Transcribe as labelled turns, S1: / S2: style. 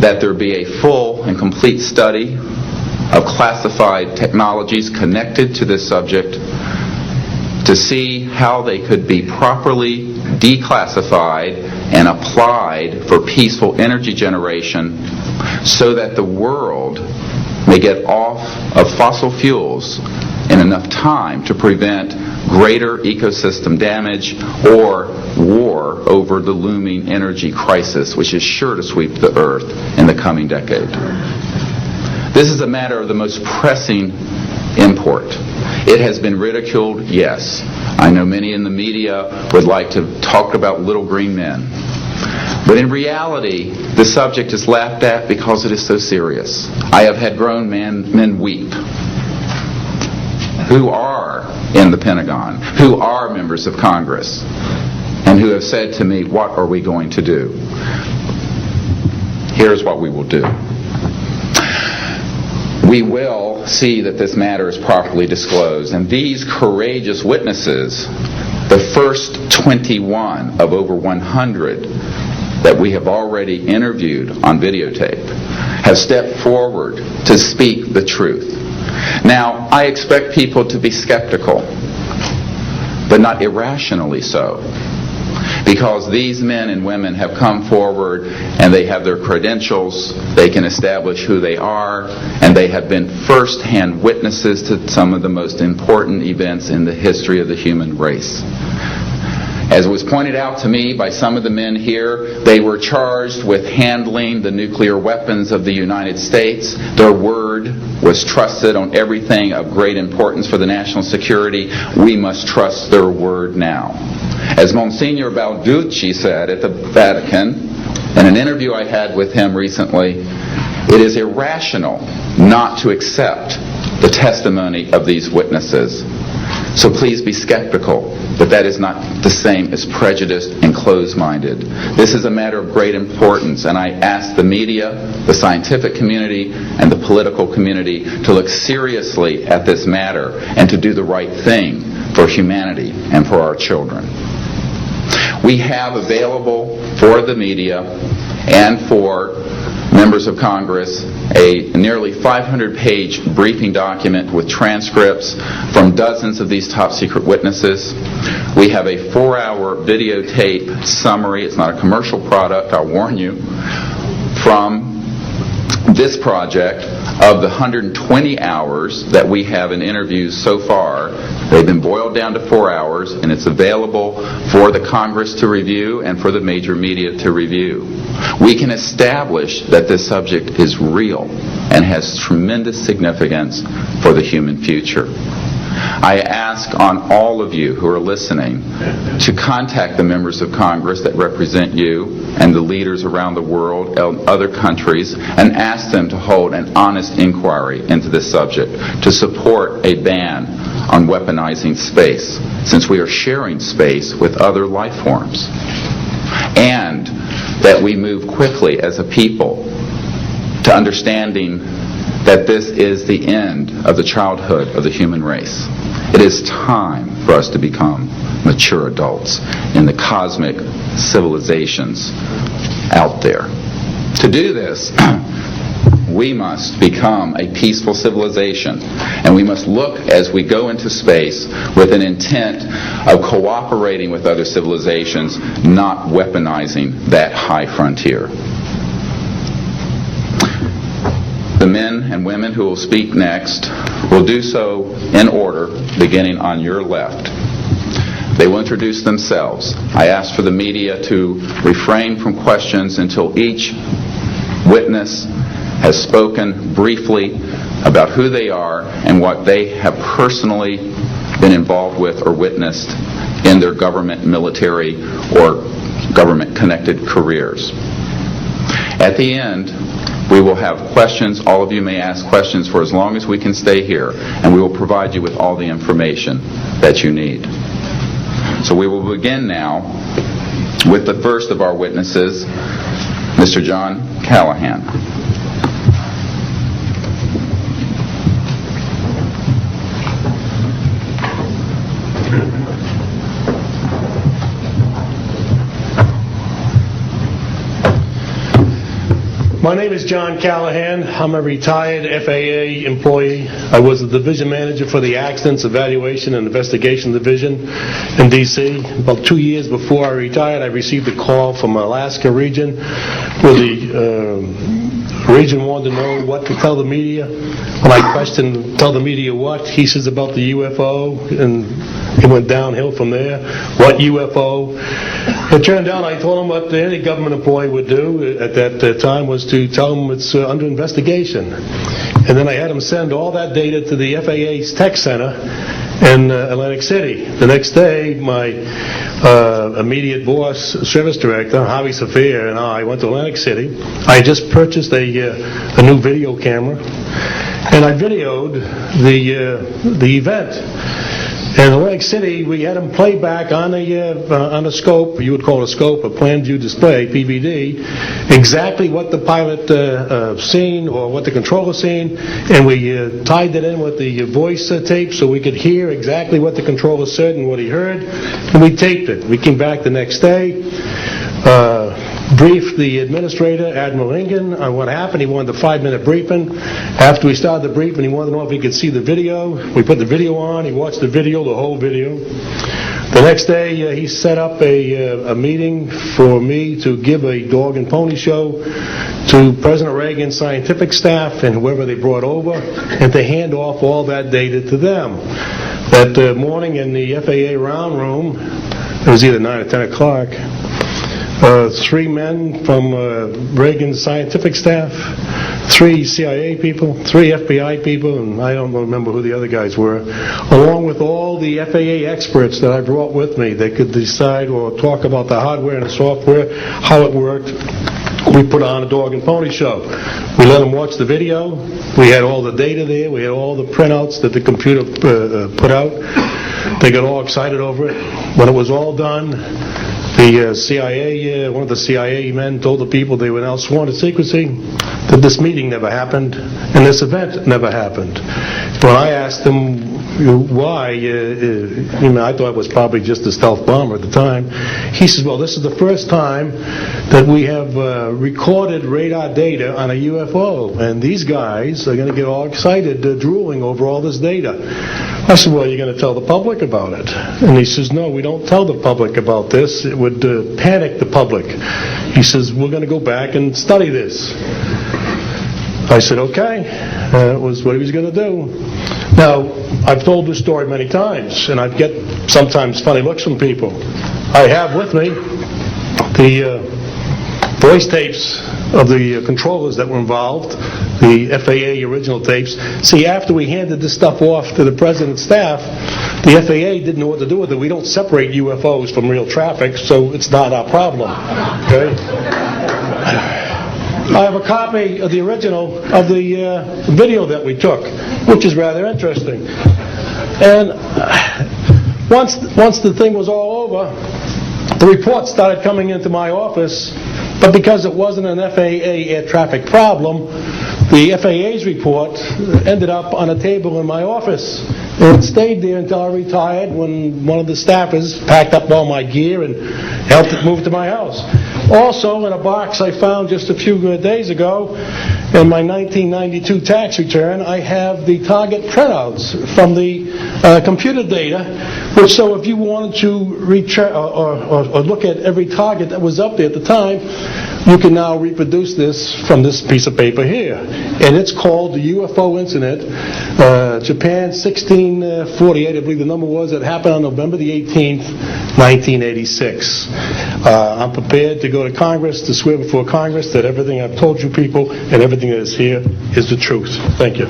S1: that there be a full and complete study of classified technologies connected to this subject to see how they could be properly declassified and applied for peaceful energy generation so that the world may get off of fossil fuels in enough time to prevent greater ecosystem damage or war over the looming energy crisis, which is sure to sweep the earth in the coming decade. This is a matter of the most pressing import. It has been ridiculed, yes. I know many in the media would like to talk about little green men. But in reality, the subject is laughed at because it is so serious. I have had grown men weep who are in the Pentagon, who are members of Congress, and who have said to me, what are we going to do? Here's what we will do. We will see that this matter is properly disclosed, and these courageous witnesses, the first 21 of over 100 that we have already interviewed on videotape, have stepped forward to speak the truth. Now, I expect people to be skeptical, but not irrationally so, because these men and women have come forward and they have their credentials, they can establish who they are, and they have been first-hand witnesses to some of the most important events in the history of the human race. As was pointed out to me by some of the men here, they were charged with handling the nuclear weapons of the United States. Their word was trusted on everything of great importance for the national security. We must trust their word now. As Monsignor Balducci said at the Vatican, in an interview I had with him recently, it is irrational not to accept the testimony of these witnesses. So please be skeptical, but that is not the same as prejudiced and closed-minded. This is a matter of great importance, and I ask the media, the scientific community, and the political community to look seriously at this matter and to do the right thing for humanity and for our children. We have available for the media and for members of Congress a nearly 500-page briefing document with transcripts from dozens of these top-secret witnesses. We have a 4-hour videotape summary. It's not a commercial product, I'll warn you, from this project of the 120 hours that we have in interviews so far. They've been boiled down to 4 hours, and it's available for the Congress to review and for the major media to review. We can establish that this subject is real and has tremendous significance for the human future. I ask on all of you who are listening to contact the members of Congress that represent you and the leaders around the world and other countries and ask them to hold an honest inquiry into this subject, to support a ban on weaponizing space, since we are sharing space with other life forms, and that we move quickly as a people to understanding that this is the end of the childhood of the human race. It is time for us to become mature adults in the cosmic civilizations out there. To do this, we must become a peaceful civilization, and we must look as we go into space with an intent of cooperating with other civilizations, not weaponizing that high frontier. The men and women who will speak next will do so in order, beginning on your left. They will introduce themselves. I ask for the media to refrain from questions until each witness has spoken briefly about who they are and what they have personally been involved with or witnessed in their government, military, or government-connected careers. At the end, we will have questions. All of you may ask questions for as long as we can stay here, and we will provide you with all the information that you need. So we will begin now with the first of our witnesses, Mr. John Callahan.
S2: My name is John Callahan. I'm a retired FAA employee. I was the division manager for the Accidents Evaluation and Investigation Division in D.C. About 2 years before I retired, I received a call from Alaska region where the region wanted to know what to tell the media. When I questioned, tell the media what? He says about the UFO, and it went downhill from there. What UFO? It turned out I told him what any government employee would do at that time was to tell them it's under investigation. And then I had him send all that data to the FAA's tech center in Atlantic City. The next day, my immediate boss, service director, Javi Safir, and I went to Atlantic City. I had just purchased a new video camera, and I videoed the event. In Atlantic City, we had them play back on a scope, you would call it a scope, a plan view display, PVD, exactly what the pilot seen or what the controller seen, and we tied it in with the voice tape so we could hear exactly what the controller said and what he heard, and we taped it. We came back the next day, briefed the administrator, Admiral Ingen, on what happened. He wanted a 5-minute briefing. After we started the briefing, he wanted to know if he could see the video. We put the video on. He watched the video, the whole video. The next day, he set up a meeting for me to give a dog and pony show to President Reagan's scientific staff and whoever they brought over, and to hand off all that data to them. That morning in the FAA round room, it was either 9 or 10 o'clock, 3 men from Reagan's scientific staff, 3 CIA people, 3 FBI people, and I don't remember who the other guys were, along with all the FAA experts that I brought with me that could decide or talk about the hardware and the software, how it worked. We put on a dog and pony show. We let them watch the video. We had all the data there. We had all the printouts that the computer put out. They got all excited over it. When it was all done, the CIA, one of the CIA men told the people they were now sworn to secrecy, that this meeting never happened and this event never happened. When I asked him why, I thought it was probably just a stealth bomber at the time, he says, well, this is the first time that we have recorded radar data on a UFO, and these guys are going to get all excited, drooling over all this data. I said, well, you're going to tell the public about it? And he says, no, we don't tell the public about this. It would panic the public. He says, we're going to go back and study this. I said, okay. That was what he was going to do. Now, I've told this story many times, and I get sometimes funny looks from people. I have with me the voice tapes of the controllers that were involved, the FAA original tapes. See, after we handed this stuff off to the President's staff, the FAA didn't know what to do with it. We don't separate UFOs from real traffic, so it's not our problem. Okay? I have a copy of the original of the video that we took, which is rather interesting. And once the thing was all over, the reports started coming into my office, but because it wasn't an FAA air traffic problem, the FAA's report ended up on a table in my office. And it stayed there until I retired, when one of the staffers packed up all my gear and helped it move to my house. Also, in a box I found just a few days ago, in my 1992 tax return, I have the target printouts from the computer data, which, so if you wanted to or look at every target that was up there at the time, you can now reproduce this from this piece of paper here. And it's called the UFO incident, Japan 1648, I believe the number was. It happened on November the 18th, 1986. I'm prepared to go to Congress to swear before Congress that everything I've told you people and everything that is here is the truth. Thank you.